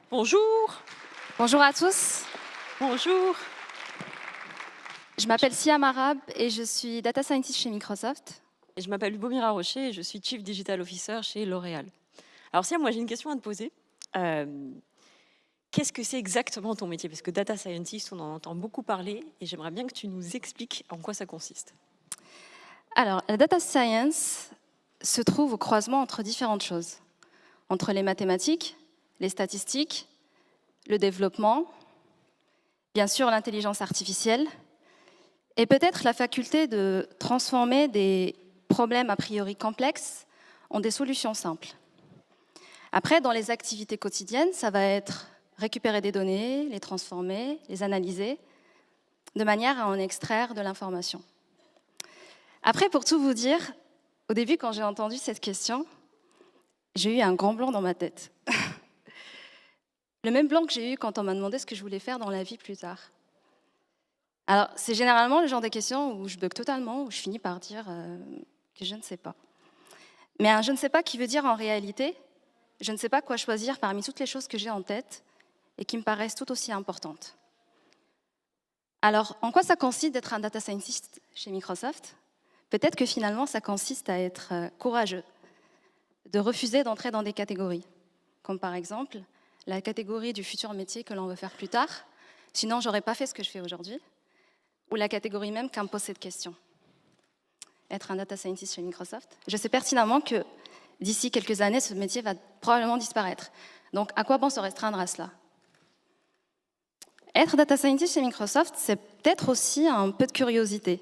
Bonjour, Bonjour à tous, bonjour. je m'appelle Sia Marab et je suis Data Scientist chez Microsoft. Et je m'appelle Lubomira Rocher et je suis Chief Digital Officer chez L'Oréal. Alors Sia, moi j'ai une question à te poser. Euh, Qu'est-ce que c'est exactement ton métier? Parce que Data Scientist, on en entend beaucoup parler et j'aimerais bien que tu nous expliques en quoi ça consiste. Alors, la Data Science se trouve au croisement entre différentes choses, entre les mathématiques, les statistiques, le développement, bien sûr l'intelligence artificielle, et peut-être la faculté de transformer des problèmes a priori complexes en des solutions simples. Après, dans les activités quotidiennes, ça va être récupérer des données, les transformer, les analyser, de manière à en extraire de l'information. Après, pour tout vous dire, au début, quand j'ai entendu cette question, j'ai eu un grand blanc dans ma tête. Le même blanc que j'ai eu quand on m'a demandé ce que je voulais faire dans la vie plus tard. Alors, c'est généralement le genre de questions où je bug totalement, où je finis par dire que je ne sais pas. Mais un je ne sais pas qui veut dire en réalité, je ne sais pas quoi choisir parmi toutes les choses que j'ai en tête et qui me paraissent tout aussi importantes. Alors, en quoi ça consiste d'être un data scientist chez Microsoft? Peut-être que finalement, ça consiste à être courageux, de refuser d'entrer dans des catégories, comme par exemple la catégorie du futur métier que l'on veut faire plus tard, sinon j'aurais pas fait ce que je fais aujourd'hui, ou la catégorie même qui me pose cette question. Être un data scientist chez Microsoft. Je sais pertinemment que d'ici quelques années, ce métier va probablement disparaître. Donc à quoi bon se restreindre à cela? Être data scientist chez Microsoft, c'est peut-être aussi un peu de curiosité,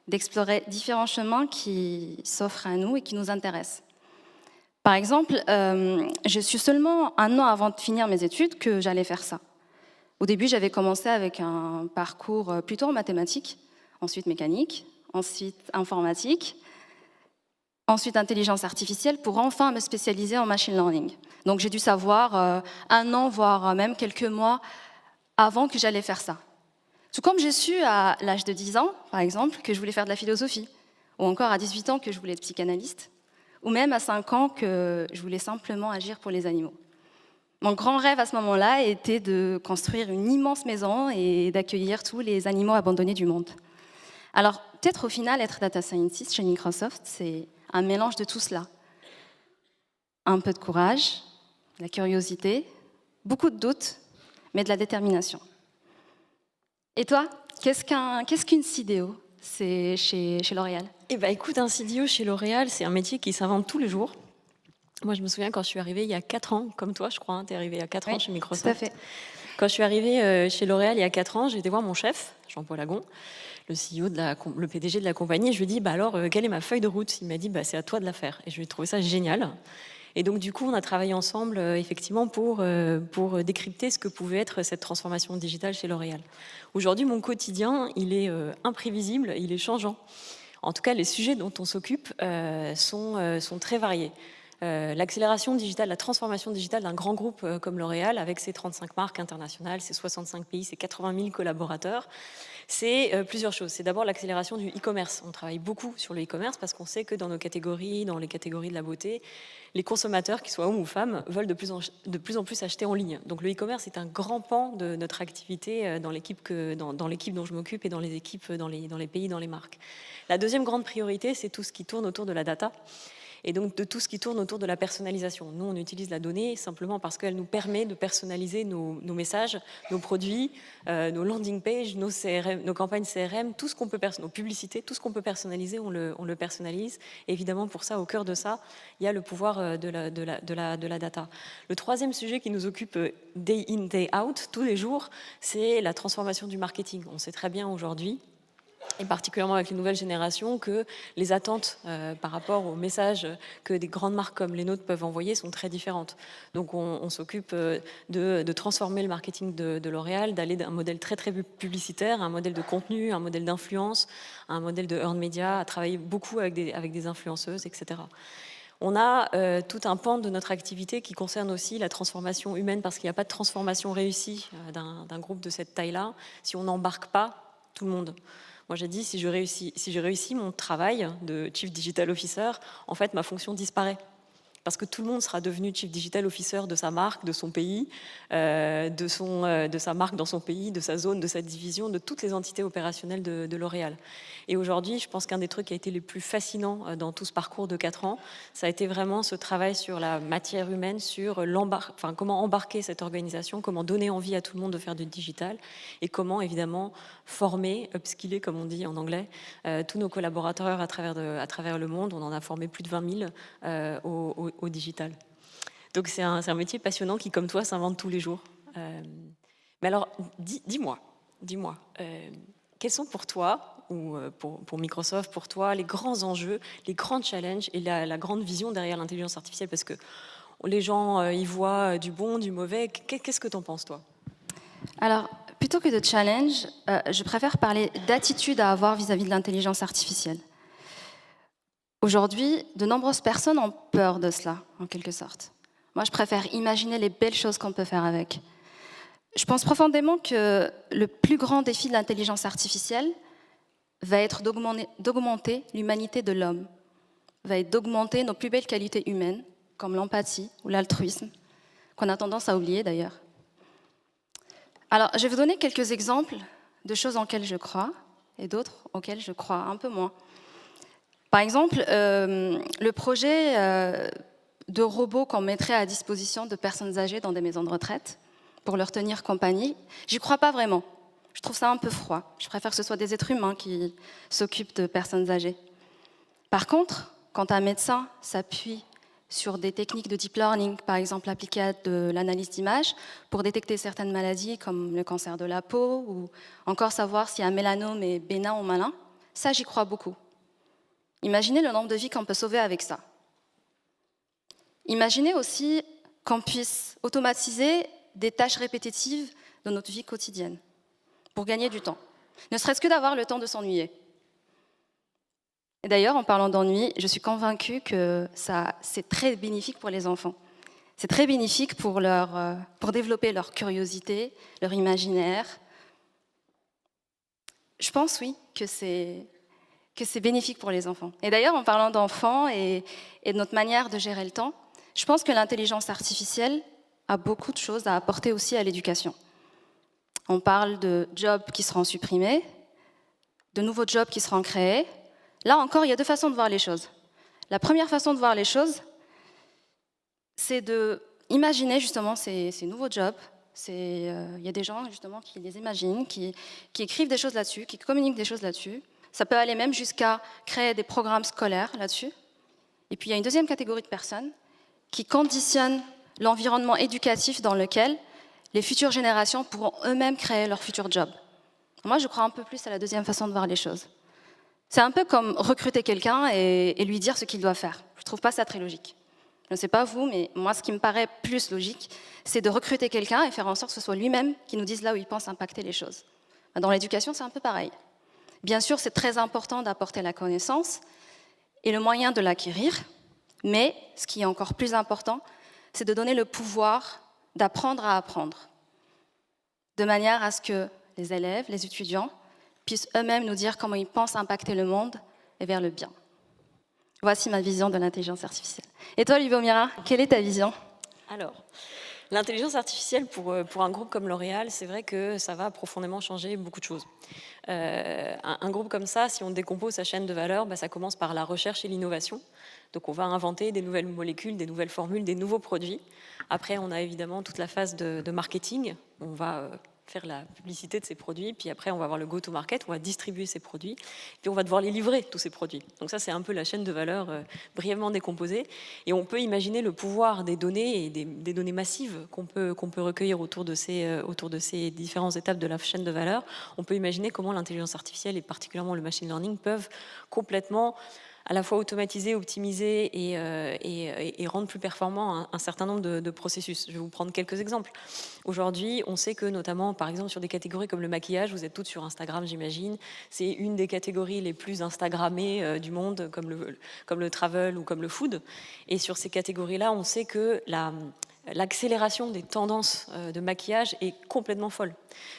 d'explorer différents chemins qui s'offrent à nous et qui nous intéressent. Par exemple, je suis seulement un an avant de finir mes études que j'allais faire ça. Au début, j'avais commencé avec un parcours plutôt en mathématiques, ensuite mécanique, ensuite informatique, ensuite intelligence artificielle, pour enfin me spécialiser en machine learning. Donc j'ai dû savoir un an, voire même quelques mois avant que j'allais faire ça. Tout comme j'ai su à l'âge de 10 ans, par exemple, que je voulais faire de la philosophie, ou encore à 18 ans que je voulais être psychanalyste, ou même à 5 ans que je voulais simplement agir pour les animaux. Mon grand rêve à ce moment-là était de construire une immense maison et d'accueillir tous les animaux abandonnés du monde. Alors, peut-être au final, être data scientist chez Microsoft, c'est un mélange de tout cela. Un peu de courage, de la curiosité, beaucoup de doutes, mais de la détermination. Et toi, qu'est-ce qu'une CDO? C'est chez L'Oréal. Eh bien écoute, un CDO chez L'Oréal, c'est un métier qui s'invente tous les jours. Moi je me souviens quand je suis arrivée il y a 4 ans, comme toi je crois, hein, tu es arrivée il y a 4 ans Oui, chez tout à Microsoft. fait. Quand je suis arrivée chez L'Oréal il y a 4 ans, j'ai été voir mon chef, Jean-Paul Agon, le CEO le PDG de la compagnie, et je lui ai dit, bah alors, quelle est ma feuille de route? Il m'a dit, bah c'est à toi de la faire. Et je lui ai trouvé ça génial. Et donc, du coup, on a travaillé ensemble, effectivement, pour décrypter ce que pouvait être cette transformation digitale chez L'Oréal. Aujourd'hui, mon quotidien, il est imprévisible, il est changeant. En tout cas, les sujets dont on s'occupe sont très variés. L'accélération digitale, la transformation digitale d'un grand groupe comme L'Oréal, avec ses 35 marques internationales, ses 65 pays, ses 80 000 collaborateurs, c'est plusieurs choses. C'est d'abord l'accélération du e-commerce. On travaille beaucoup sur le e-commerce parce qu'on sait que dans nos catégories, dans les catégories de la beauté, les consommateurs, qu'ils soient hommes ou femmes, veulent de plus en plus acheter en ligne. Donc le e-commerce est un grand pan de notre activité dans l'équipe dont je m'occupe et dans les équipes dans les pays, dans les marques. La deuxième grande priorité, c'est tout ce qui tourne autour de la data et donc de tout ce qui tourne autour de la personnalisation. Nous, on utilise la donnée simplement parce qu'elle nous permet de personnaliser nos messages, nos produits, nos landing pages, nos CRM, nos campagnes CRM, tout ce qu'on peut nos publicités, tout ce qu'on peut personnaliser, on le personnalise. Et évidemment, pour ça, au cœur de ça, il y a le pouvoir de la data. Le troisième sujet qui nous occupe day in, day out, tous les jours, c'est la transformation du marketing. On sait très bien aujourd'hui, et particulièrement avec les nouvelles générations, que les attentes par rapport aux messages que des grandes marques comme les nôtres peuvent envoyer sont très différentes. Donc on s'occupe de transformer le marketing de L'Oréal, d'aller d'un modèle très très publicitaire à un modèle de contenu, un modèle d'influence, un modèle de earned media, à travailler beaucoup avec des influenceuses, etc. On a tout un pan de notre activité qui concerne aussi la transformation humaine, parce qu'il n'y a pas de transformation réussie d'un groupe de cette taille-là si on n'embarque pas tout le monde. Moi, j'ai dit, si je réussis mon travail de Chief Digital Officer, en fait, ma fonction disparaît. parce que tout le monde sera devenu Chief Digital Officer de sa marque, de son pays, de sa marque dans son pays, de sa zone, de sa division, de toutes les entités opérationnelles de L'Oréal. Et aujourd'hui, je pense qu'un des trucs qui a été les plus fascinants dans tout ce parcours de 4 ans, ça a été vraiment ce travail sur la matière humaine, sur comment embarquer cette organisation, comment donner envie à tout le monde de faire du digital, et comment évidemment former, upskiller comme on dit en anglais, tous nos collaborateurs à travers le monde. On en a formé plus de 20 000 au digital. Donc c'est un métier passionnant qui, comme toi, s'invente tous les jours. Mais alors, dis-moi, quels sont pour toi, ou pour Microsoft, pour toi, les grands enjeux, les grands challenges et la grande vision derrière l'intelligence artificielle? Parce que les gens y voient du bon, du mauvais. Qu'est-ce que tu en penses, toi? Alors, plutôt que de challenge, je préfère parler d'attitude à avoir vis-à-vis de l'intelligence artificielle. Aujourd'hui, de nombreuses personnes ont peur de cela, en quelque sorte. Moi, je préfère imaginer les belles choses qu'on peut faire avec. Je pense profondément que le plus grand défi de l'intelligence artificielle va être d'augmenter l'humanité de l'homme, va être d'augmenter nos plus belles qualités humaines, comme l'empathie ou l'altruisme, qu'on a tendance à oublier d'ailleurs. Alors, je vais vous donner quelques exemples de choses en lesquelles je crois et d'autres auxquelles je crois un peu moins. Par exemple, le projet de robots qu'on mettrait à disposition de personnes âgées dans des maisons de retraite pour leur tenir compagnie, j'y crois pas vraiment. Je trouve ça un peu froid. Je préfère que ce soit des êtres humains qui s'occupent de personnes âgées. Par contre, quand un médecin s'appuie sur des techniques de deep learning, par exemple appliquées à de l'analyse d'images, pour détecter certaines maladies comme le cancer de la peau, ou encore savoir si un mélanome est bénin ou malin, ça j'y crois beaucoup. Imaginez le nombre de vies qu'on peut sauver avec ça. Imaginez aussi qu'on puisse automatiser des tâches répétitives de notre vie quotidienne pour gagner du temps, ne serait-ce que d'avoir le temps de s'ennuyer. Et d'ailleurs, en parlant d'ennui, je suis convaincue que c'est très bénéfique pour les enfants. C'est très bénéfique pour développer leur curiosité, leur imaginaire. Je pense, oui, que c'est bénéfique pour les enfants. Et d'ailleurs, en parlant d'enfants et de notre manière de gérer le temps, je pense que l'intelligence artificielle a beaucoup de choses à apporter aussi à l'éducation. On parle de jobs qui seront supprimés, de nouveaux jobs qui seront créés. Là encore, il y a deux façons de voir les choses. La première façon de voir les choses, c'est d'imaginer justement ces nouveaux jobs. Il y a des gens justement qui les imaginent, qui écrivent des choses là-dessus, qui communiquent des choses là-dessus. Ça peut aller même jusqu'à créer des programmes scolaires là-dessus. Et puis il y a une deuxième catégorie de personnes qui conditionnent l'environnement éducatif dans lequel les futures générations pourront eux-mêmes créer leur futur job. Moi, je crois un peu plus à la deuxième façon de voir les choses. C'est un peu comme recruter quelqu'un et lui dire ce qu'il doit faire. Je ne trouve pas ça très logique. Je ne sais pas vous, mais moi, ce qui me paraît plus logique, c'est de recruter quelqu'un et faire en sorte que ce soit lui-même qui nous dise là où il pense impacter les choses. Dans l'éducation, c'est un peu pareil. Bien sûr, c'est très important d'apporter la connaissance et le moyen de l'acquérir, mais ce qui est encore plus important, c'est de donner le pouvoir d'apprendre à apprendre, de manière à ce que les élèves, les étudiants, puissent eux-mêmes nous dire comment ils pensent impacter le monde et vers le bien. Voici ma vision de l'intelligence artificielle. Et toi, Lubomira, quelle est ta vision? Alors, l'intelligence artificielle, pour un groupe comme L'Oréal, c'est vrai que ça va profondément changer beaucoup de choses. Un groupe comme ça, si on décompose sa chaîne de valeur, ça commence par la recherche et l'innovation. Donc on va inventer des nouvelles molécules, des nouvelles formules, des nouveaux produits. Après, on a évidemment toute la phase de marketing. On va faire la publicité de ces produits, puis après on va avoir le go-to-market, on va distribuer ces produits, puis on va devoir les livrer, tous ces produits. Donc ça, c'est un peu la chaîne de valeur brièvement décomposée. Et on peut imaginer le pouvoir des données et des données massives qu'on peut recueillir autour de ces différentes étapes de la chaîne de valeur. On peut imaginer comment l'intelligence artificielle et particulièrement le machine learning peuvent complètement à la fois automatiser, optimiser et rendre plus performant un certain nombre de processus. Je vais vous prendre quelques exemples. Aujourd'hui, on sait que notamment, par exemple, sur des catégories comme le maquillage, vous êtes toutes sur Instagram, j'imagine, c'est une des catégories les plus instagrammées du monde, comme le travel ou comme le food. Et sur ces catégories-là, on sait que l'accélération des tendances de maquillage est complètement folle.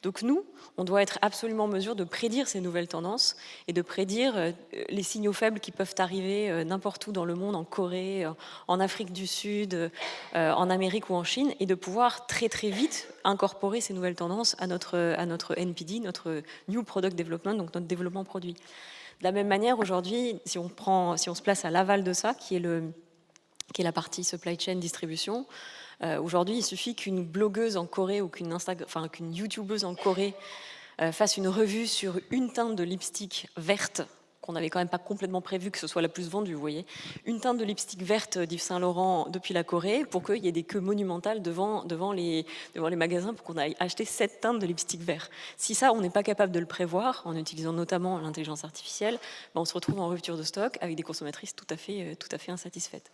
Donc nous, on doit être absolument en mesure de prédire ces nouvelles tendances et de prédire les signaux faibles qui peuvent arriver n'importe où dans le monde, en Corée, en Afrique du Sud, en Amérique ou en Chine, et de pouvoir très très vite incorporer ces nouvelles tendances à notre NPD, notre New Product Development, donc notre développement produit. De la même manière, aujourd'hui, si on se place à l'aval de ça, qui est la partie supply chain distribution, aujourd'hui, il suffit qu'une blogueuse en Corée ou qu'une youtubeuse en Corée fasse une revue sur une teinte de lipstick verte, qu'on n'avait quand même pas complètement prévu que ce soit la plus vendue, vous voyez, une teinte de lipstick verte d'Yves Saint Laurent depuis la Corée, pour qu'il y ait des queues monumentales devant les magasins pour qu'on aille acheter cette teinte de lipstick vert. Si ça, on n'est pas capable de le prévoir, en utilisant notamment l'intelligence artificielle, on se retrouve en rupture de stock avec des consommatrices tout à fait insatisfaites.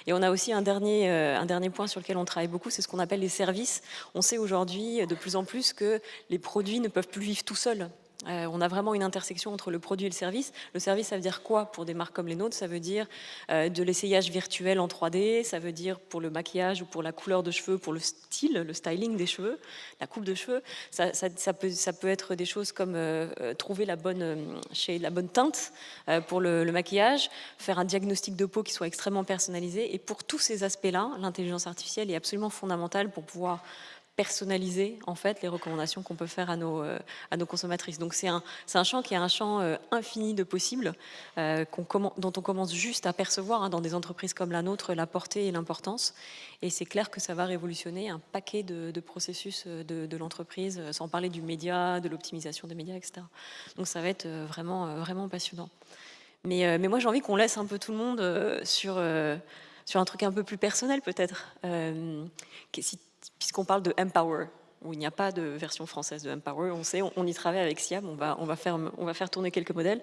Et on a aussi un dernier point sur lequel on travaille beaucoup, c'est ce qu'on appelle les services. On sait aujourd'hui de plus en plus que les produits ne peuvent plus vivre tout seuls. On a vraiment une intersection entre le produit et le service. Le service, ça veut dire quoi pour des marques comme les nôtres? Ça veut dire de l'essayage virtuel en 3D, ça veut dire pour le maquillage ou pour la couleur de cheveux, pour le styling des cheveux, la coupe de cheveux. Ça peut être des choses comme trouver la bonne teinte pour le maquillage, faire un diagnostic de peau qui soit extrêmement personnalisé. Et pour tous ces aspects-là, l'intelligence artificielle est absolument fondamentale pour pouvoir personnaliser en fait les recommandations qu'on peut faire à nos consommatrices. Donc c'est un champ qui est un champ infini de possibles dont on commence juste à percevoir dans des entreprises comme la nôtre la portée et l'importance. Et c'est clair que ça va révolutionner un paquet de processus de l'entreprise, sans parler du média, de l'optimisation des médias, etc. Donc ça va être vraiment passionnant. Mais moi j'ai envie qu'on laisse un peu tout le monde sur un truc un peu plus personnel peut-être. Puisqu'on parle de Empower, où il n'y a pas de version française de Empower, on sait, on y travaille avec Siam, on va faire tourner quelques modèles.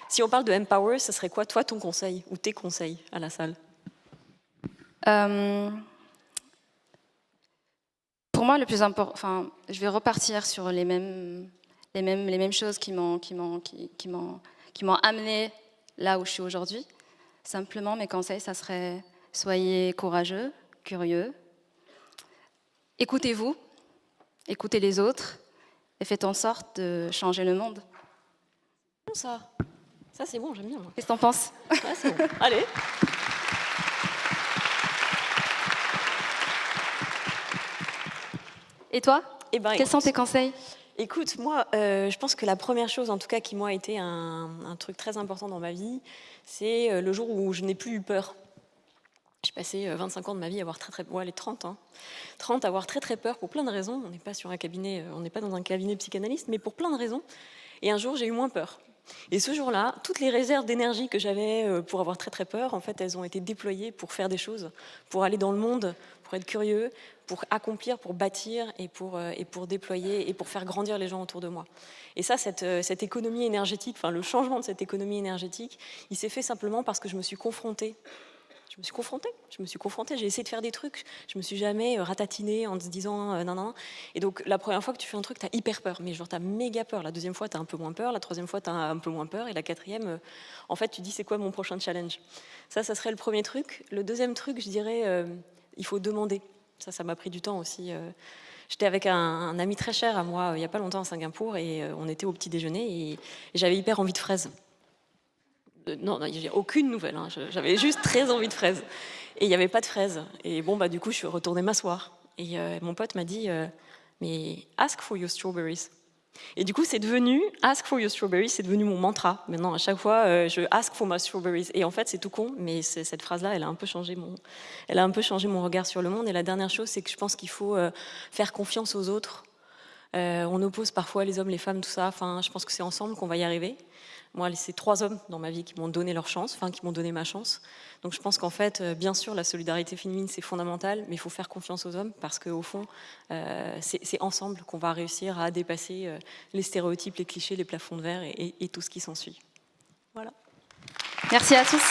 Si on parle de Empower, ça serait quoi, toi, ton conseil ou tes conseils à la salle? Pour moi, le plus important, je vais repartir sur les mêmes choses qui m'ont amené là où je suis aujourd'hui. Simplement, mes conseils, ça serait soyez courageux, curieux. Écoutez-vous, écoutez les autres et faites en sorte de changer le monde. Ça c'est bon, j'aime bien. Qu'est-ce que t'en penses? C'est bon. Allez. Et toi? Quels sont tes conseils? Écoute, moi, je pense que la première chose, en tout cas, qui moi a été un truc très important dans ma vie, c'est le jour où je n'ai plus eu peur. J'ai passé 25 ans de ma vie à avoir les 30, hein. 30 à avoir très peur pour plein de raisons. On n'est pas dans un cabinet psychanalyste, mais pour plein de raisons. Et un jour, j'ai eu moins peur. Et ce jour-là, toutes les réserves d'énergie que j'avais pour avoir très peur, en fait, elles ont été déployées pour faire des choses, pour aller dans le monde, pour être curieux, pour accomplir, pour bâtir et pour déployer et pour faire grandir les gens autour de moi. Et ça, cette économie énergétique, le changement de cette économie énergétique, il s'est fait simplement parce que je me suis confrontée. Je me suis confrontée, j'ai essayé de faire des trucs, je me suis jamais ratatinée en se disant non. Et donc la première fois que tu fais un truc, t'as hyper peur, mais genre t'as méga peur. La deuxième fois, t'as un peu moins peur, la troisième fois, t'as un peu moins peur, et la quatrième, en fait, tu dis c'est quoi mon prochain challenge? Ça serait le premier truc. Le deuxième truc, je dirais, il faut demander. Ça m'a pris du temps aussi. J'étais avec un ami très cher à moi il y a pas longtemps à Singapour, et on était au petit déjeuner, et j'avais hyper envie de fraises. Non, j'ai aucune nouvelle, hein. J'avais juste très envie de fraises. Et il n'y avait pas de fraises. Et du coup, je suis retournée m'asseoir. Et mon pote m'a dit, mais ask for your strawberries. Et du coup, c'est devenu, ask for your strawberries, c'est devenu mon mantra. Maintenant, à chaque fois, je ask for my strawberries. Et en fait, c'est tout con, mais cette phrase-là, elle a un peu changé mon regard sur le monde. Et la dernière chose, c'est que je pense qu'il faut faire confiance aux autres. On oppose parfois les hommes, les femmes, tout ça. Je pense que c'est ensemble qu'on va y arriver. Moi, c'est 3 hommes dans ma vie qui m'ont donné leur chance, qui m'ont donné ma chance. Donc je pense qu'en fait, bien sûr, la solidarité féminine, c'est fondamental, mais il faut faire confiance aux hommes parce qu'au fond, c'est ensemble qu'on va réussir à dépasser les stéréotypes, les clichés, les plafonds de verre et tout ce qui s'ensuit. Voilà. Merci à tous.